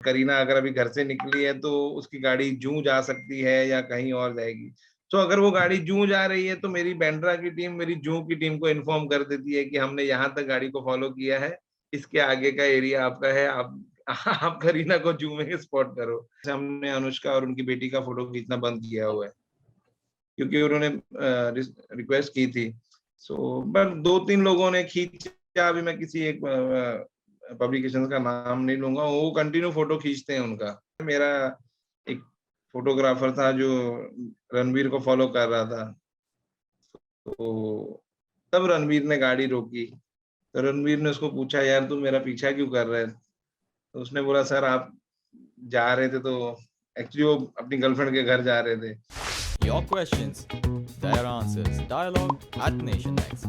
करीना अगर अभी घर से निकली है तो उसकी गाड़ी जूं जा सकती है या कहीं और जाएगी। तो अगर वो गाड़ी जूं जा रही है तो मेरी बैंड्रा की टीम मेरी जूं की टीम को इन्फॉर्म कर देती है कि हमने यहाँ तक गाड़ी को फॉलो किया है, इसके आगे का एरिया आपका है, आप करीना को जू में स्पॉट करो। हमने अनुष्का और उनकी बेटी का फोटो खींचना बंद किया हुआ है क्योंकि उन्होंने रिक्वेस्ट की थी। सो बट 2-3 लोगों ने खींचा, अभी मैं किसी एक पब्लिकेशन का नाम नहीं लूंगा, वो कंटिन्यू फोटो खींचते हैं उनका। मेरा एक फोटोग्राफर था जो रणवीर को फॉलो कर रहा था, तो तब रणवीर ने गाड़ी रोकी, तो रणवीर ने उसको पूछा यार तू मेरा पीछा क्यों कर रहा है? तो उसने बोला सर आप जा रहे थे तो एक्चुअली वो अपनी गर्लफ्रेंड के घर जा रहे थे। Your questions, their answers. Dialogue at Nation Next.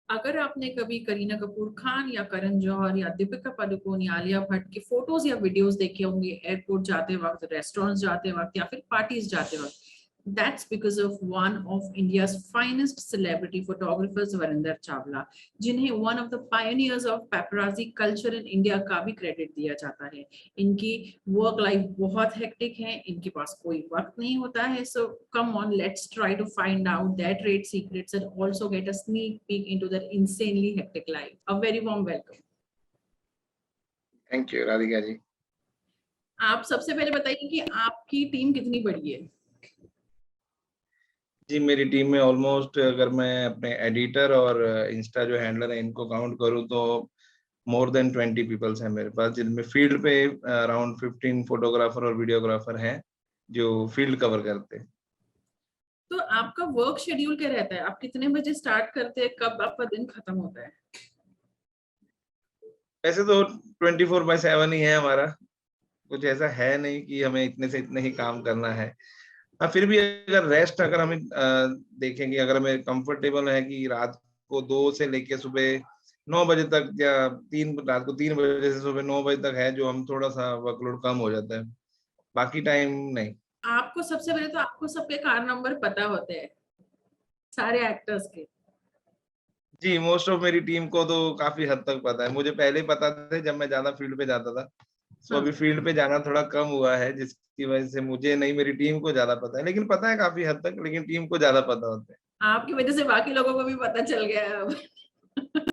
अगर आपने कभी करीना कपूर खान या करण जौहर या दीपिका पादुकोण या आलिया भट्ट के फोटोज या वीडियोस देखे होंगे एयरपोर्ट जाते वक्त, रेस्टोरेंट्स जाते वक्त या फिर पार्टीज जाते वक्त, that's because of one of India's finest celebrity photographers, Varinder Chawla, जिन्हें one of the pioneers of paparazzi culture in India का भी क्रेडिट दिया जाता है। इनकी वर्क लाइफ बहुत हेक्टिक है, इनके पास कोई वक्त नहीं होता है। So come on, let's try to find out their trade secrets and also get a sneak peek into their insanely hectic life. A very warm welcome. Thank you Radhika ji. आप सबसे पहले बताइए कि आपकी टीम कितनी बड़ी है? जी मेरी टीम में ऑलमोस्ट, अगर मैं अपने एडिटर और इंस्टा जो हैंडलर है इनको काउंट करूं तो मोर देन 20 पीपल्स हैं मेरे पास, जिनमें फील्ड पे अराउंड 15 फोटोग्राफर और वीडियोग्राफर हैं जो फील्ड कवर करते हैं। तो आपका वर्क शेड्यूल क्या रहता है? आप कितने बजे स्टार्ट करते हैं, कब आपका दिन खत्म होता है? वैसे तो 24/7 ही है हमारा, कुछ ऐसा है नहीं कि हमें इतने से इतने ही काम करना है। हाँ फिर भी अगर रेस्ट अगर हमें देखेंगे, अगर हमें कंफर्टेबल है कि रात को 2 से लेके सुबह 9 बजे तक या 3 रात को 3 बजे से सुबह 9 बजे तक है जो हम थोड़ा सा वर्कलोड कम हो जाता है, बाकी टाइम नहीं। आपको सबसे पहले तो आपको सबके कार नंबर पता होते हैं, सारे एक्टर्स के? जी मोस्ट ऑफ मेरी टीम को तो काफी हद तक पता है, मुझे पहले ही पता थे जब मैं ज्यादा फील्ड पे जाता था। सो अभी फील्ड पे जाना थोड़ा कम हुआ है जिसकी वजह से मुझे नहीं, मेरी टीम को ज्यादा पता है, लेकिन पता है काफी हद तक, लेकिन टीम को ज्यादा पता होता है। आपकी वजह से बाकी लोगों को भी पता चल गया है अब।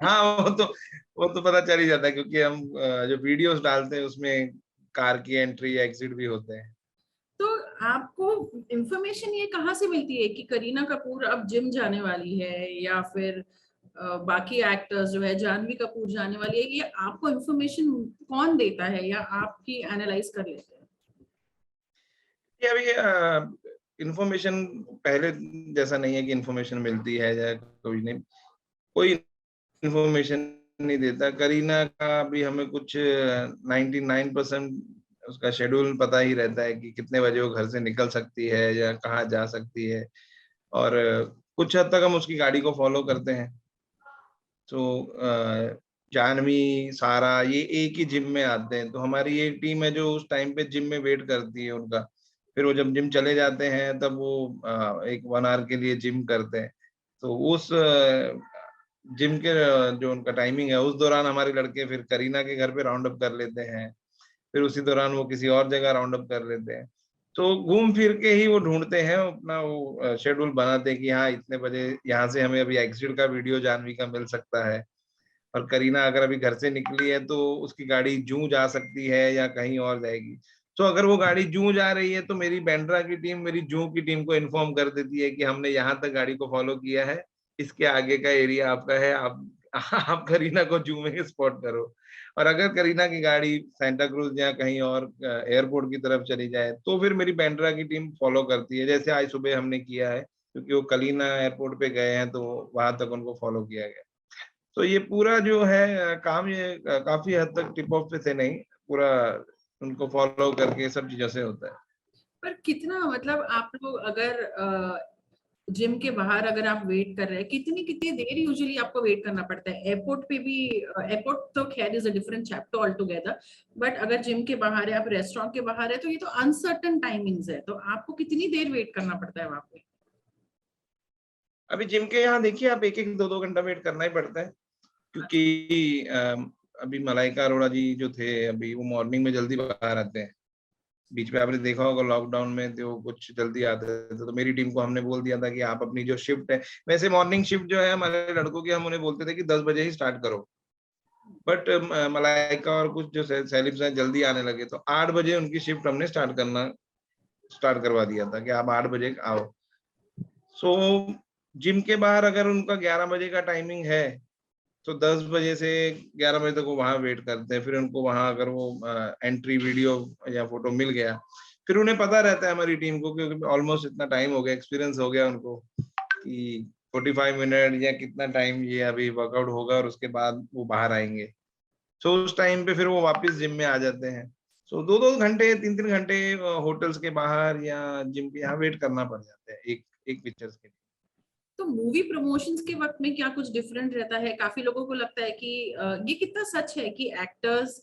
हाँ वो तो पता चल ही जाता है क्योंकि हम जो वीडियोस डालते हैं उसमें कार की एंट्री एग्जिट भी होते हैं। तो आपको इंफॉर्मेशन ये कहाँ से मिलती है कि करीना कपूर अब जिम जाने वाली है या फिर बाकी एक्टर्स जो है जानवी कपूर जाने वाली है? ये आपको इंफॉर्मेशन कौन देता है या आप ही एनालाइज कर लेते हैं? ये अभी इंफॉर्मेशन पहले जैसा नहीं है कि इंफॉर्मेशन मिलती है या कोई इंफॉर्मेशन नहीं देता। करीना का भी हमें कुछ 99% उसका शेड्यूल पता ही रहता है कि कितने बजे वो घर से निकल सकती है या कहाँ जा सकती है, और कुछ हद तक हम उसकी गाड़ी को फॉलो करते हैं। तो जानवी, सारा ये एक ही जिम में आते हैं, तो हमारी ये टीम है जो उस टाइम पे जिम में वेट करती है उनका। फिर वो जब जिम चले जाते हैं तब वो एक 1 आवर के लिए जिम करते हैं। तो उस जिम के जो उनका टाइमिंग है उस दौरान हमारे लड़के फिर करीना के घर पे राउंड अप कर लेते हैं, फिर उसी दौरान वो किसी और जगह राउंड अप कर लेते हैं। तो घूम फिर के ही वो ढूंढते हैं, अपना वो शेड्यूल बनाते हैं कि हाँ इतने बजे यहाँ से हमें अभी एग्जिट का वीडियो जानवी का मिल सकता है, और करीना अगर अभी घर से निकली है तो उसकी गाड़ी जूं जा सकती है या कहीं और जाएगी। तो अगर वो गाड़ी जूं जा रही है तो मेरी बैंड्रा की टीम मेरी जूं की टीम को इन्फॉर्म कर देती है कि हमने यहाँ तक गाड़ी को फॉलो किया है, इसके आगे का एरिया आपका है, आप करीना को जू में स्पॉट करो। और अगर करीना की गाड़ी सेंटा क्रूज या कहीं और एयरपोर्ट की तरफ चली जाए तो फिर मेरी बैंड्रा की टीम फॉलो करती है, जैसे आज सुबह हमने किया है क्योंकि वो कलीना एयरपोर्ट पे गए हैं तो वहां तक उनको फॉलो किया गया। तो ये पूरा जो है काम, ये काफी हद तक टिप ऑफ पे से नहीं, पूरा उनको फॉलो करके सब चीजों से होता है। पर कितना, मतलब आप लोग अगर जिम के बाहर अगर आप वेट कर रहे हैं, कितनी कितनी देर यूजुअली आपको वेट करना पड़ता है? एयरपोर्ट पे भी, एयरपोर्ट तो खैर is a different chapter all together, but अगर जिम के बाहर है, आप रेस्टोरेंट के बाहर है, तो ये तो अनसर्टन टाइमिंग्स है, तो आपको कितनी देर वेट करना पड़ता है वहां पे? अभी जिम के यहाँ देखिए आप 1-1 2-2 घंटा वेट करना ही पड़ता है क्योंकि अभी मलाइका अरोड़ा जी जो थे, अभी वो मॉर्निंग में जल्दी बाहर आते हैं। बीच में आपने देखा होगा लॉकडाउन में तो कुछ जल्दी आते थे, तो मेरी टीम को हमने बोल दिया था कि आप अपनी जो शिफ्ट है, वैसे मॉर्निंग शिफ्ट जो है हमारे लड़कों की, हम उन्हें बोलते थे कि 10 बजे ही स्टार्ट करो। बट मलाइका और कुछ जो सेलिब्स हैं जल्दी आने लगे, तो 8 बजे उनकी शिफ्ट हमने स्टार्ट करवा दिया था कि आप 8 बजे आओ। सो जिम के बाहर अगर उनका 11 बजे का टाइमिंग है, तो 10 बजे से 11 बजे तक वो वहाँ वेट करते हैं। फिर उनको वहाँ अगर वो एंट्री वीडियो या फोटो मिल गया, फिर उन्हें पता रहता है हमारी टीम को, क्योंकि ऑलमोस्ट इतना टाइम हो गया, एक्सपीरियंस हो गया उनको कि 45 मिनट या कितना टाइम ये अभी वर्कआउट होगा और उसके बाद वो बाहर आएंगे। सो उस टाइम पे फिर वो वापस जिम में आ जाते हैं। सो 2-2 घंटे 3-3 घंटे होटल्स के बाहर या जिम के यहाँ वेट करना पड़ जाता है एक एक पिक्चर्स के लिए। तो मूवी प्रमोशंस के वक्त में क्या कुछ डिफरेंट रहता है? काफी लोगों को लगता है कि ये कितना सच है कि एक्टर्स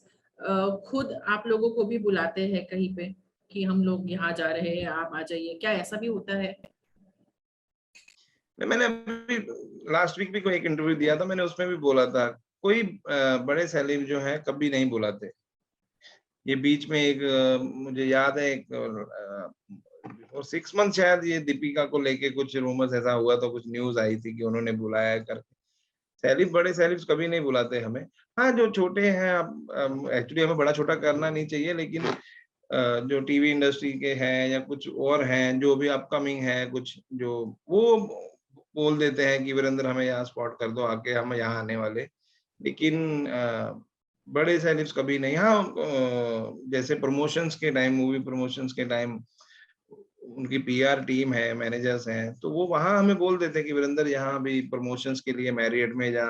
खुद आप लोगों को भी बुलाते हैं कहीं पे कि हम लोग यहाँ जा रहे हैं, आप आ जाइए, क्या ऐसा भी होता है? मैंने अभी लास्ट वीक भी कोई एक इंटरव्यू दिया था, मैंने उसमें भी बोला था, कोई बड़े सेलेब जो है कभी नहीं बुलाते। ये बीच में एक मुझे याद है एक और 6 मंथ शायद ये दीपिका को लेके कुछ रूमर्स ऐसा हुआ, तो कुछ न्यूज आई थी कि उन्होंने बुलाया है करके। सेलिब बड़े सेलिब्स कभी नहीं बुलाते हमें। हाँ, जो छोटे हैं, अब एक्चुअली हमें बड़ा छोटा करना नहीं चाहिए, लेकिन जो टीवी इंडस्ट्री के हैं या कुछ और हैं जो भी अपकमिंग है, कुछ जो वो बोल देते हैं कि वीरेंद्र हमें यहाँ स्पॉट कर दो, आके हम यहाँ आने वाले। लेकिन बड़े सेलिब्स कभी नहीं। हाँ, जैसे प्रमोशंस के टाइम, मूवी प्रमोशंस के टाइम उनकी पीआर टीम है, मैनेजर्स हैं, तो वो वहाँ हमें बोल देते हैं कि वीरेंद्र यहाँ अभी प्रमोशंस के लिए मैरियट में या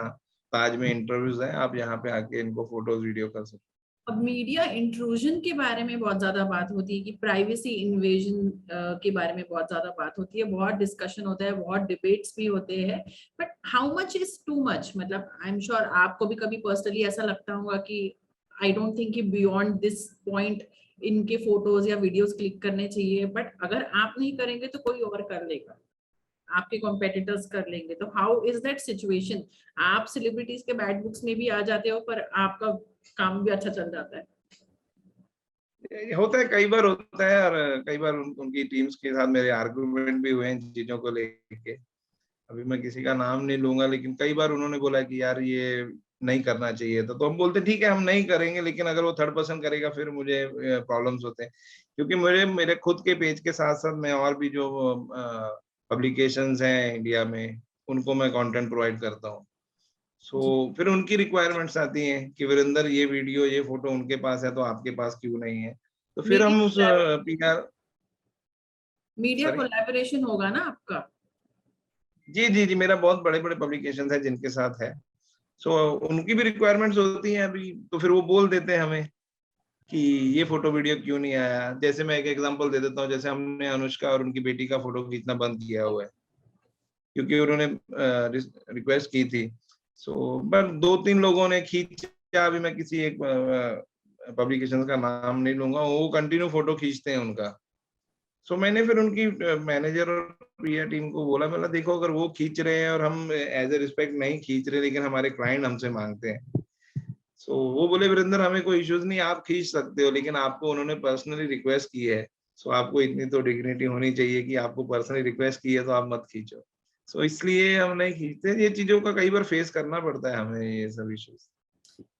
ताज में इंटरव्यूज हैं, आप यहाँ पे आके इनको फोटोज वीडियो कर सकते हैं। अब मीडिया इंट्रूजन के बारे में बहुत ज्यादा बात होती है कि प्राइवेसी इन्वेजन के बारे में बहुत ज्यादा बात होती है, बहुत डिस्कशन होता है, बहुत डिबेट्स भी होते हैं, but how much is too much? मतलब आई एम श्योर आपको भी कभी पर्सनली ऐसा लगता होगा कि आई डोंट थिंक कि बियॉन्ड दिस पॉइंट इनके फोटोज या वीडियोस क्लिक करने चाहिए, बट अगर आप नहीं करेंगे तो कोई और कर लेगा, आपके कॉम्पिटिटर्स कर लेंगे, तो हाउ इज दैट सिचुएशन? आप सेलिब्रिटीज के बैड बुक्स में भी आ जाते हो पर आपका काम भी अच्छा चल जाता है। ये होता है, कई बार होता है, और कई बार उनकी टीम्स के साथ मेरे आर्गुमेंट भी हुए हैं इन चीजों को लेके। अभी मैं किसी का नाम नहीं लूंगा, लेकिन कई बार उन्होंने बोला कि यार ये नहीं करना चाहिए था, तो हम बोलते ठीक है हम नहीं करेंगे, लेकिन अगर वो थर्ड पर्सन करेगा फिर मुझे प्रॉब्लम्स होते हैं। क्योंकि मेरे खुद के पेज के साथ साथ मैं और भी जो पब्लिकेशंस हैं इंडिया में, उनको मैं कंटेंट प्रोवाइड करता हूँ। सो फिर उनकी रिक्वायरमेंट्स आती हैं कि वीरेंद्र ये वीडियो ये फोटो उनके पास है तो आपके पास क्यों नहीं है, तो फिर हम उस पीआर। Media sorry. कोलैबोरेशन होगा ना आपका? जी जी जी, मेरा बहुत बड़े बड़े पब्लिकेशंस है जिनके साथ है। सो उनकी भी रिक्वायरमेंट्स होती हैं अभी, तो फिर वो बोल देते हैं हमें कि ये फोटो वीडियो क्यों नहीं आया। जैसे मैं एक एग्जांपल दे देता हूँ, जैसे हमने अनुष्का और उनकी बेटी का फोटो खींचना बंद किया हुआ है क्योंकि उन्होंने रिक्वेस्ट की थी। सो बट 2-3 लोगों ने खींचा, अभी मैं किसी एक पब्लिकेशन का नाम नहीं लूंगा, वो कंटिन्यू फोटो खींचते हैं उनका। सो मैंने फिर उनकी मैनेजर और पीआर टीम को बोला, मतलब देखो अगर वो खींच रहे हैं और हम एज ए रिस्पेक्ट नहीं खींच रहे, लेकिन हमारे क्लाइंट हमसे मांगते हैं। सो वो बोले वीरेंद्र हमें कोई इश्यूज नहीं, आप खींच सकते हो, लेकिन आपको उन्होंने पर्सनली रिक्वेस्ट की है। सो आपको इतनी तो डिग्निटी होनी चाहिए कि आपको पर्सनली रिक्वेस्ट की है तो आप मत खींचो। सो इसलिए हम नहीं खींचते। ये चीजों का कई बार फेस करना पड़ता है हमें, ये सब इश्यूज।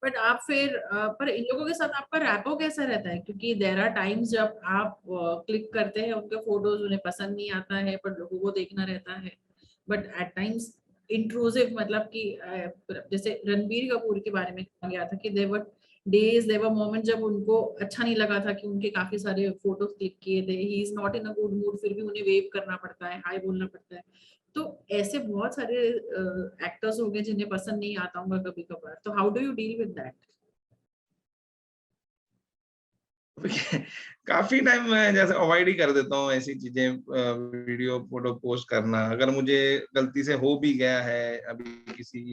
बट आप फिर पर इन लोगों के साथ आपका रैपो कैसा रहता है? क्योंकि देयर आर टाइम्स जब आप क्लिक करते हैं उनके फोटोज, उन्हें पसंद नहीं आता है पर लोगों को देखना रहता है, बट एट टाइम्स इंट्रूसिव, मतलब कि जैसे रणबीर कपूर के बारे में कहा गया था कि देवर मोमेंट जब उनको अच्छा नहीं लगा था कि उनके काफी सारे फोटोज क्लिक किए थे, he is not in a good mood, फिर भी उन्हें वेव करना पड़ता है, हाय बोलना पड़ता है। तो ऐसे बहुत सारे एक्टर्स हो गए जिन्हें पसंद नहीं आता होगा कभी कभार, तो how do you deal with that? काफी टाइम मैं जैसे अवॉइड ही कर देता हूँ ऐसी चीजें, वीडियो फोटो पोस्ट करना। अगर मुझे गलती से हो भी गया है, अभी किसी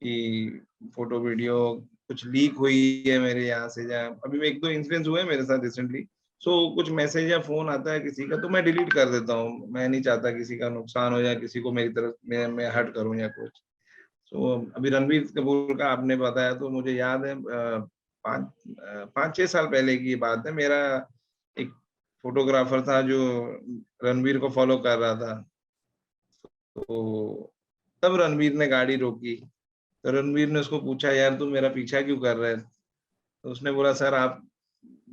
की फोटो वीडियो कुछ लीक हुई है मेरे यहाँ से, या अभी एक दो इंसिडेंट्स हुए मेरे साथ रिसेंटली। सो कुछ मैसेज या फोन आता है किसी का तो मैं डिलीट कर देता हूँ। मैं नहीं चाहता किसी का नुकसान हो या किसी को मेरी तरफ मैं हर्ट करूँ या कुछ। सो अभी रणबीर कपूर का आपने बताया तो मुझे याद है 5-6 साल पहले की बात है। मेरा एक फोटोग्राफर था जो रणबीर को फॉलो कर रहा था। तो तब रणबीर ने गाड़ी रोकी, तो रणबीर ने उसको पूछा, यार तू मेरा पीछा क्यों कर रहा है? तो उसने बोला, सर आप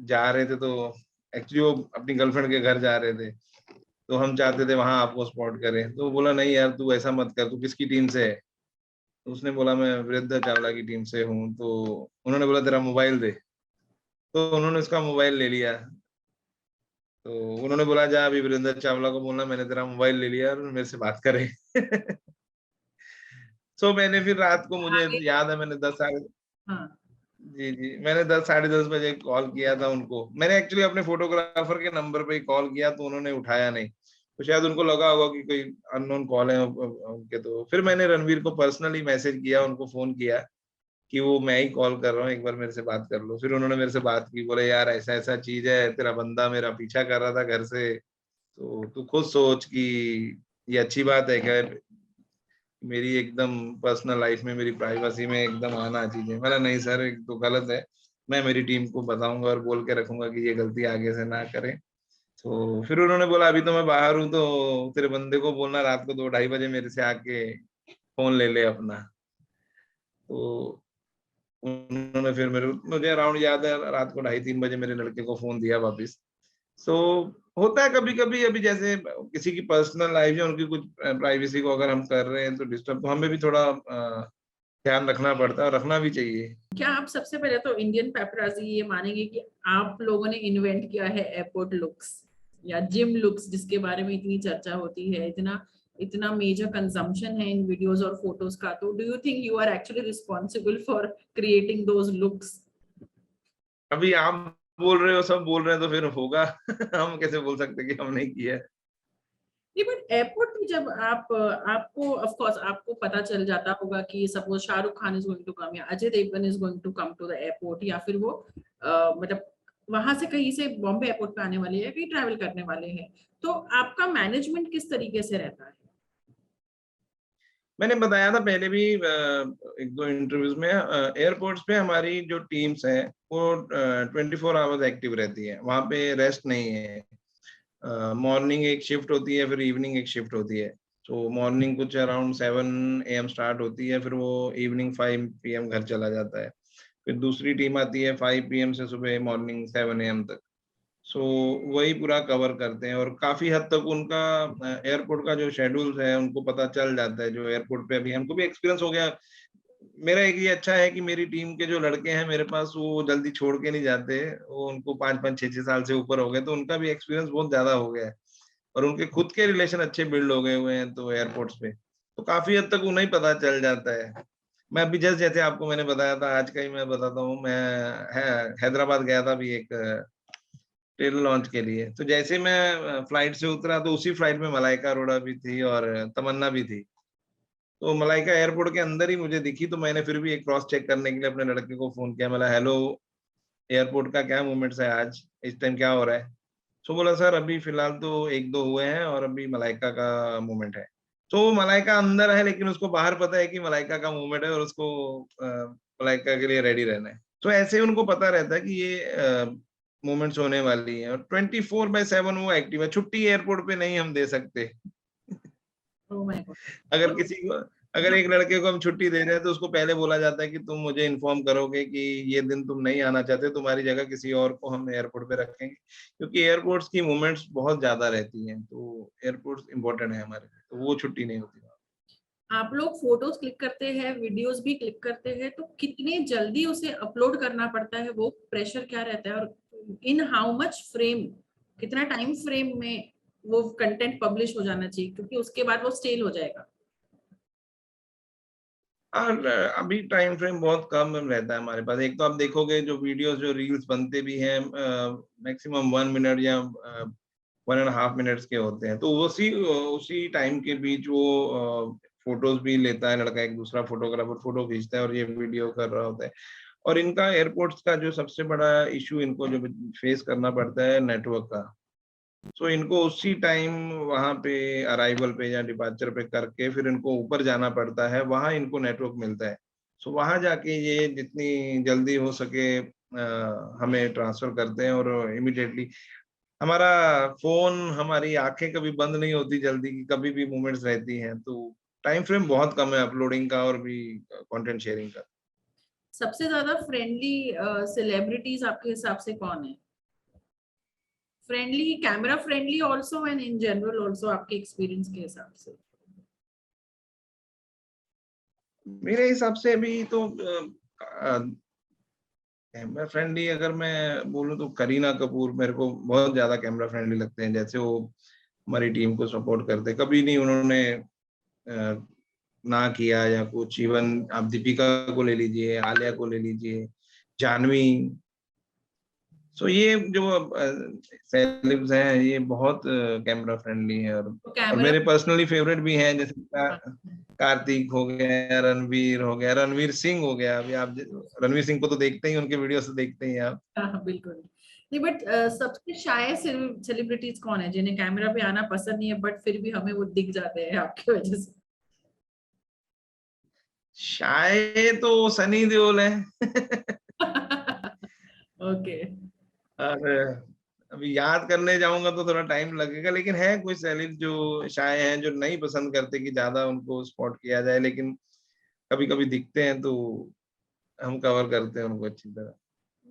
जा रहे थे तो एक्चुअली वो अपनी गर्लफ्रेंड के घर जा रहे थे, तो हम चाहते थे वहां आपको स्पॉट करें। तो वो बोला, नहीं यार तू ऐसा मत कर, तू किसकी टीम से है? तो उसने बोला, मैं वीरेंद्र चावला की टीम से हूँ। तो उन्होंने बोला, तेरा मोबाइल दे। तो उन्होंने उसका मोबाइल ले लिया। तो उन्होंने बोला, जा अभी वीरेंद्र चावला को बोलना मैंने तेरा मोबाइल ले लिया और मेरे से बात करे। सो मैंने फिर रात को, मुझे आगे याद है, मैंने 10 साढ़े हाँ, जी, जी, मैंने 10 साढ़े 10 बजे कॉल किया था उनको। मैंने एक्चुअली अपने फोटोग्राफर के नंबर पे ही कॉल किया, तो उन्होंने उठाया नहीं। तो शायद उनको लगा होगा कि कोई अननोन कॉल है उनके। तो फिर मैंने रणवीर को पर्सनली मैसेज किया, उनको फोन किया कि वो मैं ही कॉल कर रहा हूँ, एक बार मेरे से बात कर लो। फिर उन्होंने मेरे से बात की, बोले यार ऐसा ऐसा चीज है, तेरा बंदा मेरा पीछा कर रहा था घर से, तो तू खुद सोच कि ये अच्छी बात है क्या? मेरी एकदम पर्सनल लाइफ में, मेरी प्राइवेसी में एकदम आना चीजें। मैंने, नहीं सर, एक तो गलत है, मैं मेरी टीम को बताऊंगा और बोल के रखूंगा कि ये गलती आगे से ना करें। तो फिर उन्होंने बोला, अभी तो मैं बाहर हूँ, तो तेरे बंदे को बोलना रात को 2-2:30 बजे मेरे से आके फोन ले ले अपना। तो उन्होंने फिर मुझे अराउंड याद है, रात को 2:30-3 बजे मेरे लड़के को फोन दिया वापस। सो होता है कभी कभी, अभी जैसे किसी की पर्सनल लाइफ है, उनकी कुछ प्राइवेसी को अगर हम कर रहे हैं तो डिस्टर्ब, तो हमें भी थोड़ा ध्यान रखना पड़ता है और रखना भी चाहिए। क्या आप सबसे पहले तो इंडियन पेपराजी ये मानेंगे कि आप लोगों ने इन्वेंट किया है एयरपोर्ट लुक्स या जिम लुक्स, जिसके बारे में इतनी चर्चा होती है, इतना इतना मेजर कंजम्पशन है इन वीडियोस और फोटोज का? तो do you think you are actually responsible for creating those looks? अभी आप बोल रहे हो, सब बोल रहे हैं, तो फिर होगा। हम कैसे बोल सकते कि हम नहीं किया है? नहीं, बट एयरपोर्ट में जब आप आपको ऑफ कोर्स आपको पता चल जाता होगा कि suppose Shahrukh Khan is going to come या Ajay Devgn is going to come to the airport, या फिर वो मतलब वहां से कहीं से बॉम्बे एयरपोर्ट पे आने वाले हैं, कहीं ट्रैवल करने वाले हैं, तो आपका मैनेजमेंट किस तरीके से रहता है? मैंने बताया था पहले भी, 1-2 इंटरव्यूज में, एयरपोर्ट्स पे हमारी जो टीम्स हैं वो 24 आवर्स एक्टिव रहती है, वहाँ पे रेस्ट नहीं है। मॉर्निंग एक शिफ्ट होती है, फिर इवनिंग एक शिफ्ट होती है। तो मॉर्निंग कुछ अराउंड 7 AM स्टार्ट होती है, फिर वो इवनिंग 5 PM घर चला जाता है। फिर दूसरी टीम आती है 5 PM से सुबह मॉर्निंग 7 AM तक। सो वही पूरा कवर करते हैं, और काफी हद तक उनका एयरपोर्ट का जो शेड्यूल है उनको पता चल जाता है। जो एयरपोर्ट पे अभी हमको भी एक्सपीरियंस हो गया। मेरा एक ये अच्छा है कि मेरी टीम के जो लड़के हैं मेरे पास, वो जल्दी छोड़ के नहीं जाते। वो उनको 5-5 6-6 साल से ऊपर हो गए, तो उनका भी एक्सपीरियंस बहुत ज्यादा हो गया है, और उनके खुद के रिलेशन अच्छे बिल्ड हो गए हुए हैं तो एयरपोर्ट्स पे, तो काफी हद तक उन्हें पता चल जाता है। मैं अभी जस्ट, जैसे आपको मैंने बताया था, आज का ही मैं बताता हूँ, मैं हैदराबाद गया था अभी एक ट्रेलर लॉन्च के लिए। तो जैसे मैं फ्लाइट से उतरा, तो उसी फ्लाइट में मलाइका अरोड़ा भी थी और तमन्ना भी थी। तो मलाइका एयरपोर्ट के अंदर ही मुझे दिखी, तो मैंने फिर भी एक क्रॉस चेक करने के लिए अपने लड़के को फोन किया। मैं, हेलो, एयरपोर्ट का क्या मूवमेंट्स है आज, इस टाइम क्या हो रहा है? तो बोला, सर अभी फिलहाल तो 1-2 हुए हैं और अभी मलाइका का मूवमेंट है। तो वो मलाइका अंदर है, लेकिन उसको बाहर पता है कि मलाइका का मूवमेंट है, और उसको मलाइका के लिए रेडी रहना है। तो ऐसे ही उनको पता रहता है कि ये मूवमेंट्स होने वाली है, और 24/7 वो एक्टिव है। छुट्टी एयरपोर्ट पे नहीं हम दे सकते। Oh my God. अगर तो किसी को, अगर एक लड़के को हम छुट्टी दे रहे हैं, तो उसको पहले बोला जाता है कि तुम मुझे इन्फॉर्म करोगे कि ये दिन तुम नहीं आना चाहते, तुम्हारी जगह किसी और को हम एयरपोर्ट पे रखेंगे, क्योंकि एयरपोर्ट्स की मूवमेंट्स बहुत ज्यादा रहती हैं। तो एयरपोर्ट्स इंपॉर्टेंट है हमारे लिए, तो वो छुट्टी नहीं होती। आप लोग फोटोज क्लिक करते हैं, वीडियोस भी क्लिक करते हैं, तो कितने जल्दी उसे अपलोड करना पड़ता है? वो प्रेशर क्या रहता है? और इन हाउ मच फ्रेम, कितना टाइम फ्रेम में वो कंटेंट पब्लिश हो जाना चाहिए, क्योंकि उसके बाद वो स्टेल हो जाएगा? और अभी टाइम फ्रेम बहुत कम रहता है हमारे पास। एक तो आप देखोगे जो वीडियोस, जो रील्स बनते भी हैं, मैक्सिमम 1 मिनट या 1.5 मिनट्स के होते हैं। तो उसी उसी टाइम के बीच वो फोटोज भी लेता है लड़का, एक दूसरा फोटोग्राफर फोटो खींचता है और ये वीडियो कर रहा होता है। और इनका एयरपोर्ट्स का जो सबसे बड़ा इशू इनको जो फेस करना पड़ता है, नेटवर्क का। सो इनको उसी टाइम वहां पे अराइवल पे या डिपार्चर पे करके फिर इनको ऊपर जाना पड़ता है, वहां इनको नेटवर्क मिलता है। सो वहां जाके ये जितनी जल्दी हो सके हमें ट्रांसफर करते हैं, और इमिडिएटली हमारा फोन, हमारी आंखें कभी बंद नहीं होती जल्दी की, कभी भी मूवमेंट्स रहती हैं, तो टाइम फ्रेम बहुत कम है अपलोडिंग का और भी कंटेंट शेयरिंग का। सबसे ज्यादा फ्रेंडली सेलिब्रिटीज आपके हिसाब से कौन है? Friendly, camera friendly also and in general also, आपके एक्सपीरियंस के हिसाब से? मेरे हिसाब से अभी तो कैमरा फ्रेंडली अगर मैं बोलूँ तो करीना कपूर मेरे को बहुत ज्यादा कैमरा फ्रेंडली लगते हैं। जैसे वो हमारी टीम को सपोर्ट करते, कभी नहीं उन्होंने ना किया या कुछ। इवन आप दीपिका को ले लीजिए, आलिया को ले लीजिए, जानवी। सो ये जो सेलेब्स हैं ये बहुत कैमरा फ्रेंडली है, तो और कैमरा, मेरे पर्सनली फेवरेट भी हैं, जैसे कार्तिक हो गया, रणवीर हो गया, रणवीर सिंह हो गया। अभी आप रणवीर सिंह को तो देखते ही, उनके वीडियो से देखते ही आप। हाँ बिल्कुल। नहीं बट सबसे शाय सेलिब्रिटीज कौन है जिन्हें कैमरा पे आना पसंद नहीं है बट फिर भी हमें वो दिख जाते हैं आपकी वजह से? शायद तो सनी देओल है। ओके। और अभी याद करने जाऊंगा तो थोड़ा टाइम लगेगा, लेकिन है कुछ सेलिब्स जो शायद हैं जो नहीं पसंद करते कि ज्यादा उनको स्पॉट किया जाए, लेकिन कभी कभी दिखते हैं तो हम कवर करते हैं उनको अच्छी तरह।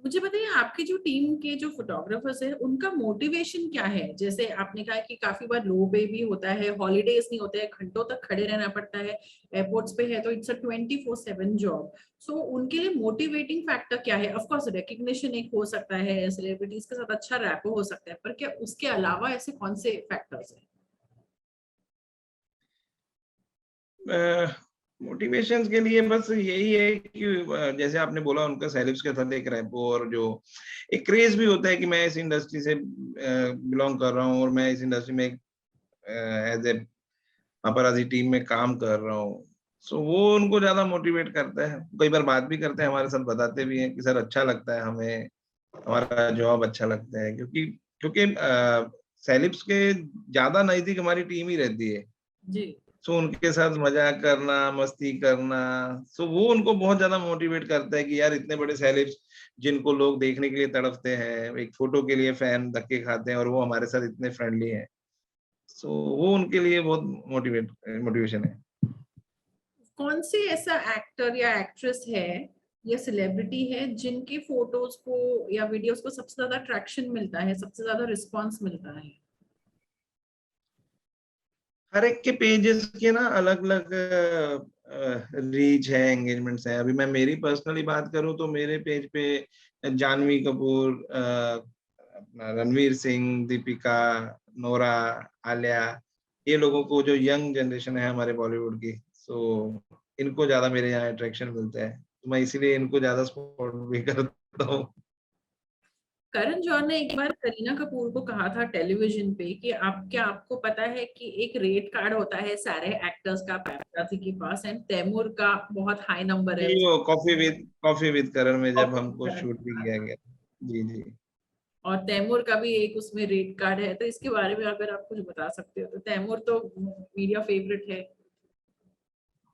मुझे बताइए, आपकी जो टीम के जो फोटोग्राफर्स है उनका मोटिवेशन क्या है? जैसे आपने कहा कि काफी बार लो पे भी होता है, हॉलीडेज नहीं होते हैं, घंटों तक खड़े रहना पड़ता है, एयरपोर्ट्स पे है तो इट्स अ 24/7 जॉब। सो उनके लिए मोटिवेटिंग फैक्टर क्या है? ऑफ कोर्स रिकग्निशन एक हो सकता है, सेलिब्रिटीज के साथ अच्छा रैपो हो सकता है, पर क्या उसके अलावा ऐसे कौन से फैक्टर्स हैं? मोटिवेशन के लिए बस यही है कि जैसे आपने बोला उनका सेलिब्स के साथ एक रैपो, और जो एक क्रेज भी होता है कि मैं इस इंडस्ट्री से बिलोंग कर रहा हूँ और मैं इस इंडस्ट्री में एज ए पापराजी टीम में काम कर रहा हूँ। सो वो उनको ज्यादा मोटिवेट करता है। कई बार बात भी करते हैं हमारे साथ, बताते भी हैं कि सर अच्छा लगता है हमें, हमारा जॉब अच्छा लगता है, क्योंकि क्योंकि सेलिब्स के ज्यादा नजदीक हमारी टीम ही रहती है। जी। सो उनके साथ मजाक करना, मस्ती करना, सो वो उनको बहुत ज्यादा मोटिवेट करता है कि यार इतने बड़े सेलिब्स जिनको लोग देखने के लिए तड़पते हैं, एक फोटो के लिए फैन धक्के खाते हैं, और वो हमारे साथ इतने फ्रेंडली हैं। सो वो उनके लिए बहुत मोटिवेशन है। कौन से ऐसा एक्टर या एक्ट्रेस है या सेलिब्रिटी है जिनके फोटोज को या वीडियोस को सबसे ज्यादा ट्रैक्शन मिलता है, सबसे ज्यादा रिस्पांस मिलता है? हर एक के पेजेस के ना अलग अलग रीच है, एंगेजमेंट्स है। अभी मैं मेरी पर्सनली बात करूं तो मेरे पेज पे जानवी कपूर, अपना रणवीर सिंह, दीपिका, नोरा, आलिया, ये लोगों को, जो यंग जनरेशन है हमारे बॉलीवुड की, सो इनको ज्यादा मेरे यहाँ अट्रैक्शन मिलता है, तो मैं इसीलिए इनको ज्यादा सपोर्ट भी करता हूँ। करण जौहर ने एक बार करीना कपूर को कहा था टेलीविजन पे कि आप क्या, आपको पता है कि एक रेट कार्ड होता है सारे एक्टर्स का पैपराज़ी के पास, एंड तैमूर का बहुत हाई नंबर है ये वो कॉफी विद करण में जब हमको शूट भी उसका। किया गया। जी जी। और तैमूर का भी एक उसमें रेट कार्ड है, तो इसके बारे में अगर आप कुछ बता सकते हो तो। तैमूर तो मीडिया फेवरेट है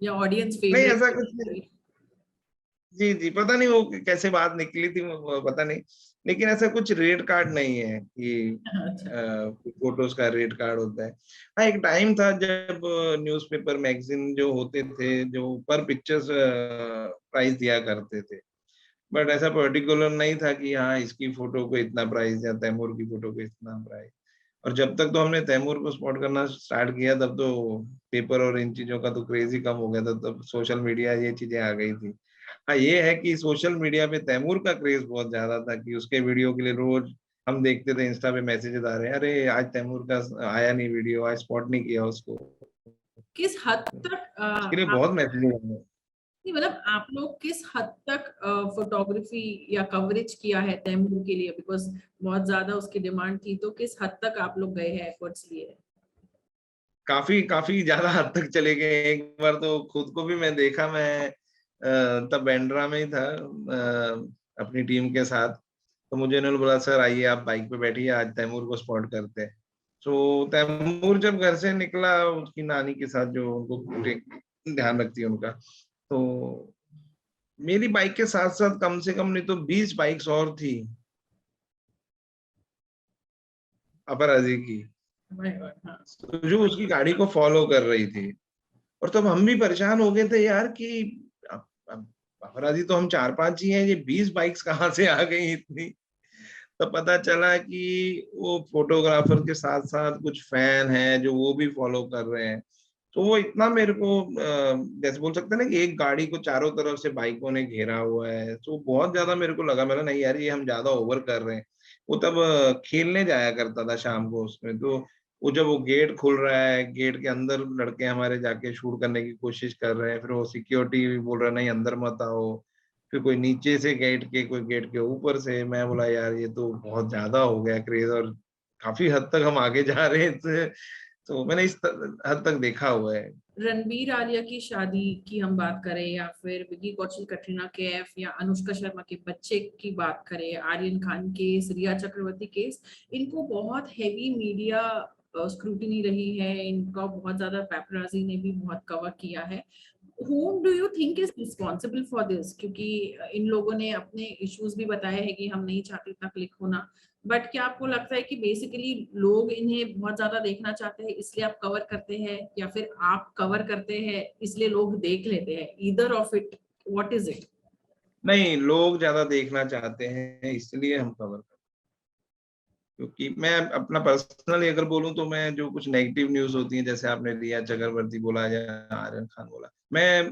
या ऑडियंस नहीं फेवरेट ऐसा कुछ नहीं। है? जी जी, पता नहीं वो कैसे बात निकली थी, वो पता नहीं, लेकिन ऐसा कुछ रेट कार्ड नहीं है कि अच्छा। फोटोज का रेट कार्ड होता है। हाँ, एक टाइम था जब न्यूज़पेपर मैगजीन जो होते थे जो पर पिक्चर्स प्राइस दिया करते थे, बट ऐसा पर्टिकुलर नहीं था कि हाँ इसकी फोटो को इतना प्राइस या तैमूर की फोटो को इतना प्राइस। और जब तक तो हमने तैमूर को स्पॉट करना स्टार्ट किया तब तो पेपर और इन चीजों का तो क्रेज ही कम हो गया था, तब सोशल मीडिया ये चीजें आ गई थी। हाँ ये है कि सोशल मीडिया पे तैमूर का क्रेज बहुत ज्यादा था कि उसके वीडियो के लिए रोज हम देखते थे इंस्टा पे मैसेजेस आ रहे हैं, अरे आज तैमूर का आया नहीं वीडियो, आज स्पॉट नहीं किया उसको। किस हद तक उसके लिए आप, बहुत मैसेजेस आ रहे हैं। नहीं मतलब आप लोग किस हद तक फोटोग्राफी या कवरेज किया है तैमूर के लिए, बिकॉज बहुत ज्यादा उसकी डिमांड थी, तो किस हद तक आप लोग गए हैं, एफर्ट्स लिए हैं? काफी काफी ज्यादा हद तक चले गए। एक बार तो खुद को भी मैं देखा, मैं तब बांद्रा में ही था अपनी टीम के साथ, तो मुझे इन्होंने बोला सर आइए आप बाइक पे बैठिए आज तैमूर को स्पॉट करते हैं। तो तैमूर जब घर से निकला उसकी नानी के साथ, जो उनको ध्यान रखती है उनका, तो मेरी बाइक के साथ साथ कम से कम नहीं तो 20 बाइक्स और थी अपराधी की, My God, हाँ। तो जो उसकी गाड़ी को फॉलो कर रही थी। और तब हम भी परेशान हो गए थे यार कि अब अपराधी तो हम 4-5 ही हैं, ये 20 बाइक्स कहाँ से आ गई इतनी। तब पता चला कि वो फोटोग्राफर के साथ साथ कुछ फैन हैं जो वो भी फॉलो कर रहे हैं। तो वो इतना मेरे को जैसे बोल सकते हैं ना कि एक गाड़ी को चारों तरफ से बाइकों ने घेरा हुआ है, तो बहुत ज्यादा मेरे को लगा, मैंने नहीं यार ये हम ज्यादा ओवर कर रहे हैं। वो तब खेलने जाया करता था शाम को उसमें, तो वो जब वो गेट खुल रहा है, गेट के अंदर लड़के हमारे जाके शूट करने की कोशिश कर रहे हैं, फिर वो सिक्योरिटी बोल रहा है नहीं अंदर मत आओ, फिर कोई नीचे से गेट के, कोई गेट के ऊपर से। मैं बोला यार ये तो बहुत ज्यादा हो गया क्रेज, और काफी हद तक हम आगे जा रहे हैं इससे। तो मैंने हद तक देखा हुआ है। रणबीर आलिया की शादी की हम बात करें, या फिर विकी कौशल कटरीना कैफ, या अनुष्का शर्मा के बच्चे की बात करें, आर्यन खान केस, रिया चक्रवर्ती केस, इनको बहुत हैवी मीडिया स्क्रूटिनी रही है, इनका बहुत ज्यादा पेपराजी ने भी बहुत कवर किया है। whom do you think is responsible for this? क्योंकि इन लोगों ने अपने इश्यूज भी बताए हैं कि हम नहीं चाहते इतना क्लिक होना, बट क्या आपको लगता है कि बेसिकली लोग इन्हें बहुत ज्यादा देखना चाहते हैं इसलिए आप कवर करते हैं, या फिर आप कवर करते हैं इसलिए लोग देख लेते हैं? Either of it, what is it? नहीं, लोग ज्यादा देखना चाहते हैं इसलिए हम कवर करते हैं। क्योंकि मैं अपना पर्सनली अगर बोलूं तो मैं जो कुछ नेगेटिव न्यूज होती है, जैसे आपने रिया चक्रवर्ती बोला या आर्यन खान बोला, मैं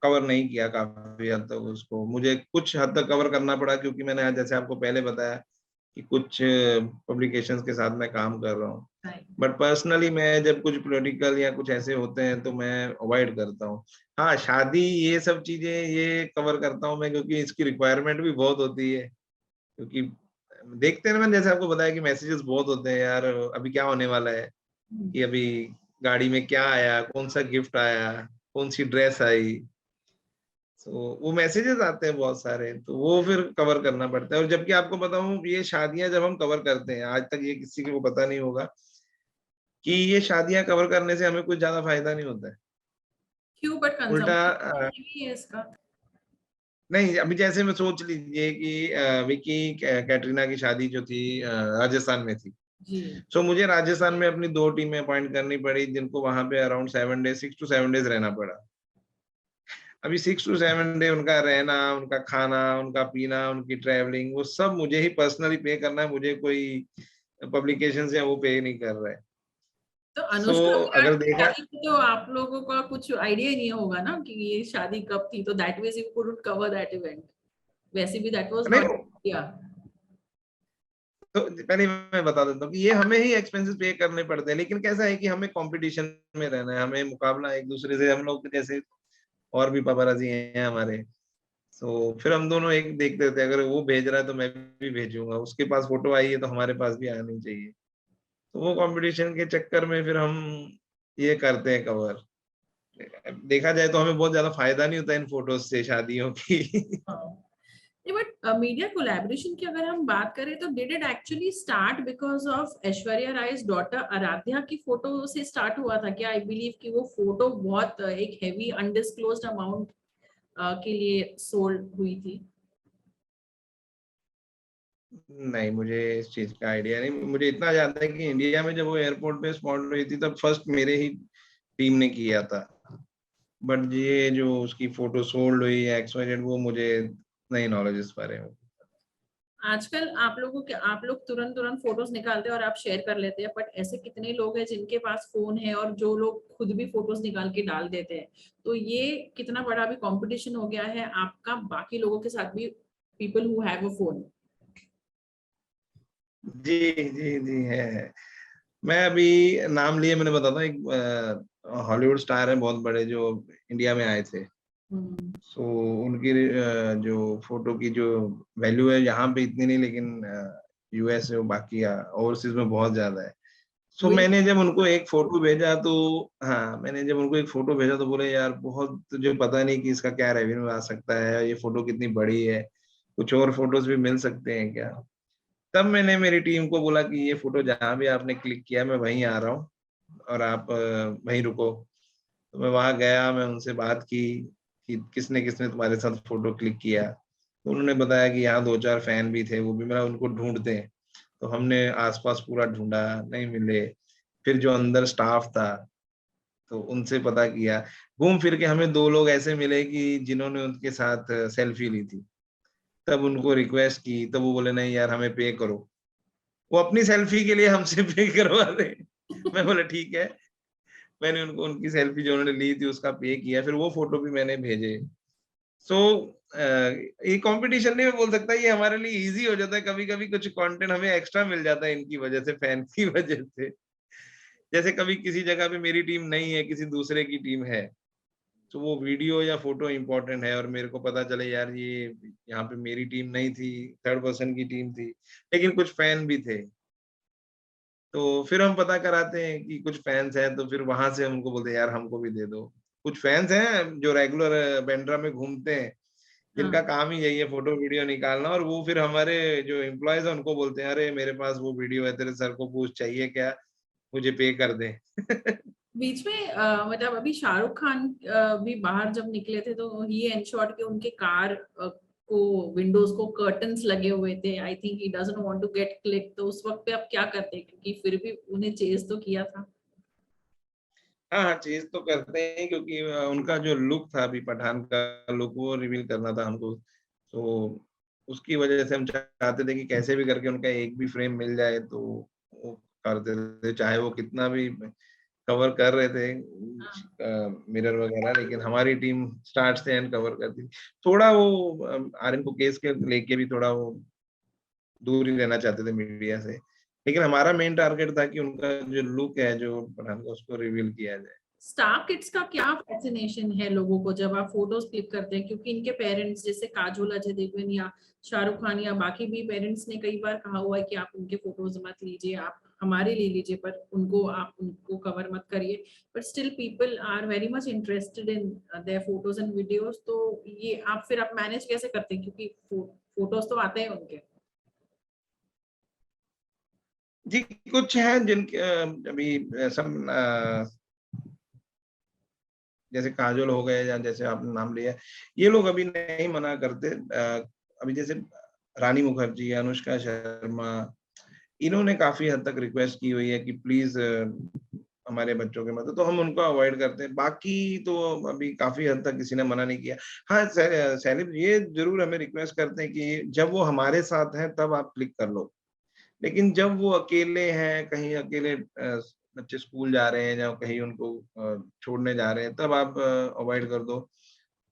कवर नहीं किया काफी हद तक उसको। मुझे कुछ हद तक कवर करना पड़ा क्योंकि मैंने आज जैसे आपको पहले बताया कि कुछ पब्लिकेशंस के साथ मैं काम कर रहा हूँ। बट पर्सनली मैं जब कुछ पॉलिटिकल या कुछ ऐसे होते हैं तो मैं अवॉइड करता हूँ। हाँ, शादी ये सब चीजें ये कवर करता हूँ मैं, क्योंकि इसकी रिक्वायरमेंट भी बहुत होती है। क्योंकि देखते हैं ना, मैंने जैसे आपको बताया कि मैसेजेस बहुत होते हैं यार, अभी क्या होने वाला है, कि अभी गाड़ी में क्या आया, कौन सा गिफ्ट आया, कौन सी ड्रेस आई। तो वो मैसेजेस आते हैं बहुत सारे, तो वो फिर कवर करना पड़ता है। और जबकि आपको बताऊं, ये शादियां जब हम कवर करते हैं, आज तक ये किसी को पता नहीं होगा कि ये शादियां कवर करने से हमें कुछ ज्यादा फायदा नहीं होता है। क्यों? बट उल्टा कंजम्पशन भी है इसका। नहीं, अभी जैसे मैं सोच लीजिए कि विकी कैटरीना की शादी जो थी राजस्थान में थी। जी। सो मुझे राजस्थान में अपनी 2 टीमें अपॉइंट करनी पड़ी, जिनको वहां पे अराउंड 7 डेज, 6 to 7 डेज रहना पड़ा। अभी 6 to 7 डे उनका रहना, उनका खाना, उनका पीना, उनकी ट्रैवलिंग, वो सब मुझे ही पर्सनली पे करना है। मुझे कोई पब्लिकेशन से वो पे नहीं कर रहा है। तो सो अनुष्का विराट अगर की देखा, शादी की तो आप लोगों का कुछ आइडिया ही नहीं होगा ना कि ये शादी कब थी, तो that means you couldn't cover that event. वैसे भी दैट वाज नहीं, नॉट किया। तो पहले मैं बता देता हूँ कि ये हमें ही एक्सपेंसेस पे करने पड़ते हैं, लेकिन कैसा है कि हमें कंपटीशन में रहना है, हमें मुकाबला एक दूसरे से, हम लोग जैसे और भी पापराजी हैं हमारे, तो फिर हम दोनों एक देखते थे, अगर वो भेज रहा है तो मैं भी भेजूंगा, उसके पास फोटो आई है तो हमारे पास भी आनी चाहिए। तो वो कंपटीशन के चक्कर में फिर हम ये करते हैं कवर। देखा जाए तो हमें बहुत ज्यादा फायदा नहीं होता इन फोटोज से शादियों की। बट मीडिया कोलैबोरेशन की अगर हम बात करें तो did it actually start because of Aishwarya Rai's daughter Aaradhya की फोटो से स्टार्ट हुआ था क्या? आई बिलीव कि वो फोटो बहुत एक हैवी अनडिस्क्लोज्ड अमाउंट के लिए सोल्ड हुई थी। नहीं, मुझे इस चीज का आइडिया नहीं। मुझे इतना याद है कि इंडिया में जब वो एयरपोर्ट पे स्पॉट हुई थी तब फर्स्ट मेरे ही टीम ने किया था। बट ये जो उसकी फोटो सोल्ड हुई है एक्सवाइजेड, वो मुझे नहीं नॉलेज इस बारे में। आजकल आप लोग तुरंत तुरंत फोटोज निकालते हैं और आप शेयर कर लेते हैं, बट ऐसे कितने लोग हैं जिनके पास फोन है और जो लोग खुद भी फोटोज निकाल के डाल देते हैं? तो ये कितना बड़ा भी कंपटीशन हो गया है आपका बाकी लोगों के साथ भी, people who have a phone. जी जी जी है। मैं अभी नाम लिए मैंने बताता हूँ, एक हॉलीवुड स्टार है बहुत बड़े जो इंडिया में आए थे। सो उनकी जो फोटो की जो वैल्यू है यहाँ पे इतनी नहीं, लेकिन यूएस है, बाकी ओवरसीज में बहुत ज्यादा है। सो वही। मैंने जब उनको एक फोटो भेजा तो, हाँ, मैंने जब उनको एक फोटो भेजा तो बोले यार बहुत, तुझे पता नहीं कि इसका क्या रेवेन्यू आ सकता है, ये फोटो कितनी बड़ी है, कुछ और फोटोज भी मिल सकते हैं क्या? तब मैंने मेरी टीम को बोला कि ये फोटो जहाँ भी आपने क्लिक किया मैं वहीं आ रहा हूँ और आप वहीं रुको। तो मैं वहाँ गया, मैं उनसे बात की कि किसने किसने तुम्हारे साथ फोटो क्लिक किया। तो उन्होंने बताया कि यहाँ 2-4 फैन भी थे, वो भी मेरा उनको ढूँढते हैं। तो हमने आस-पास पूरा ढूँढा, नहीं मिले। फिर जो अंदर स्टाफ था, तो उनसे पता किया। घूम फिर के हमें 2 लोग ऐसे मिले कि जिन्होंने उनके साथ सेल्फी ली थी। तब उनको रिक्वेस्ट की, तब वो बोले नहीं यार हमें पे करो। वो अपनी सेल्फी के लिए हमसे पे करवा रहे हैं। मैं बोला ठीक है। मैंने उनको उनकी सेल्फी जो उन्होंने ली थी उसका पे किया, फिर वो फ़ोटो भी मैंने भेजे। सो ये कॉम्पिटिशन नहीं मैं बोल सकता, ये हमारे लिए ईज़ी हो जाता है, कभी-कभी कुछ कंटेंट हमें एक्स्ट्रा मिल जाता है इनकी वजह से, फैन की वजह से। जैसे कभी किसी जगह पे मेरी टीम नहीं है, किसी दूसरे की टीम है, तो वो वीडियो या फ़ोटो इम्पोर्टेंट है और मेरे को पता चले यार ये यहाँ पे मेरी टीम नहीं थी, थर्ड पर्सन की टीम थी, लेकिन कुछ फैन भी थे। तो फिर हम पता कराते हैं कि कुछ फैन्स हैं, तो फिर वहाँ से हम उनको बोलते हैं यार हमको भी दे दो। कुछ फैन्स हैं जो रेगुलर बांद्रा में घूमते हैं, जिनका हाँ, काम ही यही है फ़ोटो वीडियो निकालना, और वो फिर हमारे जो एम्प्लॉइज़ हैं उनको बोलते हैं, "अरे! मेरे पास वो वीडियो है, तेरे सर को पूछ चाहिए क्या? मुझे पे कर दे।" बीच में मतलब अभी शाहरुख खान भी बाहर जब निकले थे तो ही एंश्योर्ड कि उनके कार को विंडोज को कर्टन्स लगे हुए थे। I think he doesn't want to get click, तो उस वक्त पे आप क्या करते हैं, क्योंकि फिर भी उन्हें चेज तो किया था। हाँ, हाँ, चेज़ तो करते हैं क्योंकि उनका जो लुक था अभी पठान का लुक वो रिवील करना था हमको। तो उसकी वज़ह से हम चाहते थे कि कैसे भी करके उनका एक भी फ्रेम मिल जाए तो वो करते थे। चाहे वो कितना भी कवर कर रहे थे हाँ। मिरर वग़ैरह, लेकिन हमारी टीम स्टार्ट से एंड कवर करती थी। थोड़ा वो आर्यन मुकेश के लेके भी थोड़ा वो दूर ही रहना चाहते थे मीडिया से। लेकिन हमारा मेन टारगेट था कि उनका जो लुक है जो पठान का उसको रिवील किया जाए। स्टार किड्स का क्या फैसिनेशन है लोगों को जब आप फोटोज क्लिक करते हैं, क्योंकि इनके पेरेंट्स जैसे काजोल, अजय देवगन या शाहरुख खान या बाकी भी पेरेंट्स ने कई बार कहा हुआ है कि आप उनके फोटोज मत लीजिए, आप हमारे ले लीजिए, पर उनको कवर मत करिए। But still people are very much interested in their photos and videos. तो ये आप मैनेज कैसे करते हैं, क्योंकि फोटोज तो आते हैं उनके। जी, कुछ हैं जिनके अभी सम जैसे काजोल हो गए या जैसे आपने नाम लिया, ये लोग अभी नहीं मना करते। अभी जैसे रानी मुखर्जी, अनुष्का शर्मा, इन्होंने काफ़ी हद तक रिक्वेस्ट की हुई है कि प्लीज़ हमारे बच्चों के मत, तो हम उनको अवॉइड करते हैं। बाकी तो अभी काफ़ी हद तक किसी ने मना नहीं किया। हाँ, सेलेब्स ये ज़रूर हमें रिक्वेस्ट करते हैं कि जब वो हमारे साथ हैं तब आप क्लिक कर लो। लेकिन जब वो अकेले हैं, कहीं अकेले बच्चे स्कूल जा रहे हैं या कहीं उनको छोड़ने जा रहे हैं, तब आप अवॉइड कर दो।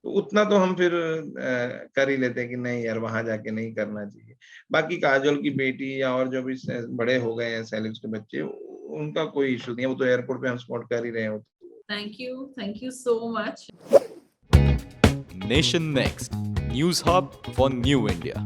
तो उतना तो हम फिर कर ही लेते हैं कि नहीं यार वहाँ जाके नहीं करना चाहिए। बाकी काजोल की बेटी या और जो भी बड़े हो गए हैं सेलेब्स के बच्चे, उनका कोई इश्यू नहीं है, वो तो एयरपोर्ट पे हम स्पॉट कर ही रहे हैं। Thank you so much. Nation Next News Hub for New India.